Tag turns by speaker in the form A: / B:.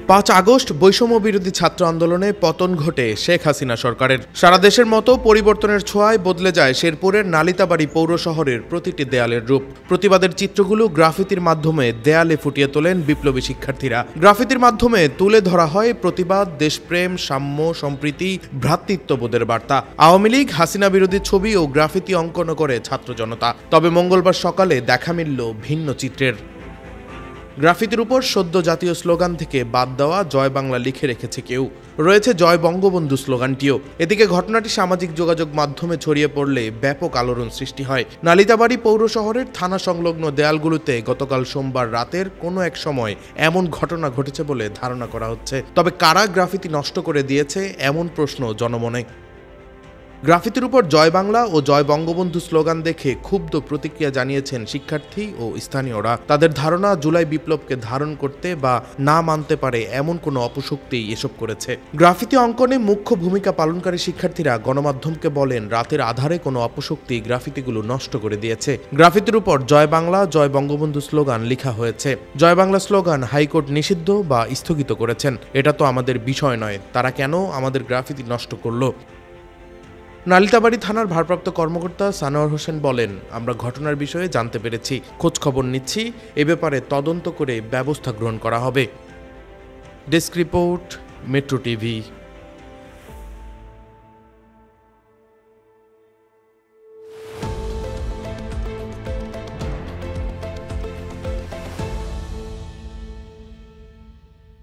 A: 5 August বৈষম্য বিরোধী ছাত্র আন্দোলনে পতন ঘটে শেখ হাসিনা সরকারের। সারা দেশের মতো পরিবর্তনের ছোঁয়ায় বদলে যায় শেরপুরের নালিতাবাড়ী পৌর শহরের প্রতিটি দেয়ালের রূপ। প্রতিবাদের চিত্রগুলো গ্রাফিতির মাধ্যমে দেয়ালে ফুটিয়ে তোলেন বিপ্লবী শিক্ষার্থীরা। গ্রাফিতির মাধ্যমে তুলে ধরা হয় প্রতিবাদ, দেশপ্রেম, সাম্য, সম্প্রীতি, ভ্রাতৃত্ববোধের বার্তা। আওয়ামী লীগ, হাসিনা বিরোধী ছবি ও গ্রাফিতি অঙ্কন করে ছাত্র জনতা। তবে মঙ্গলবার সকালে দেখা মিলল ভিন্ন চিত্রের। গ্রাফিতির উপর সদ্য জাতীয় স্লোগান থেকে বাদ দেওয়া জয় বাংলা লিখে রেখেছে কেউ, রয়েছে জয় বঙ্গবন্ধু স্লোগানটিও। এদিকে ঘটনাটি সামাজিক যোগাযোগ মাধ্যমে ছড়িয়ে পড়লে ব্যাপক আলোড়ন সৃষ্টি হয়। নালিতাবাড়ী পৌর শহরের থানা সংলগ্ন দেয়ালগুলোতে গতকাল সোমবার রাতের কোনো এক সময় এমন ঘটনা ঘটেছে বলে ধারণা করা হচ্ছে। তবে কারা গ্রাফিতি নষ্ট করে দিয়েছে এমন প্রশ্ন জনমনে। গ্রাফিতির উপর জয় বাংলা ও জয় বঙ্গবন্ধু স্লোগান দেখে ক্ষুব্ধ প্রতিক্রিয়া জানিয়েছেন শিক্ষার্থী ও স্থানীয়রা। তাদের ধারণা, জুলাই বিপ্লবকে ধারণ করতে বা না মানতে পারে এমন কোনো অপশক্তি এসব করেছে। গ্রাফিতি অঙ্কনে মুখ্য ভূমিকা পালনকারী শিক্ষার্থীরা গণমাধ্যমকে বলেন, রাতের আধারে কোনো অপশক্তি গ্রাফিতিগুলো নষ্ট করে দিয়েছে। গ্রাফিতির উপর জয় বাংলা, জয় বঙ্গবন্ধু স্লোগান লেখা হয়েছে। জয় বাংলা স্লোগান হাইকোর্ট নিষিদ্ধ বা স্থগিত করেছেন। এটা তো আমাদের বিষয় নয়, তারা কেন আমাদের গ্রাফিতি নষ্ট করলো? নালিতাবাড়ী থানার ভারপ্রাপ্ত কর্মকর্তা সানোয়ার হোসেন বলেন, আমরা ঘটনার বিষয়ে জানতে পেরেছি, খোঁজ খবর নিচ্ছি, এ ব্যাপারে তদন্ত করে ব্যবস্থা গ্রহণ করা হবে। Desk report, metro TV.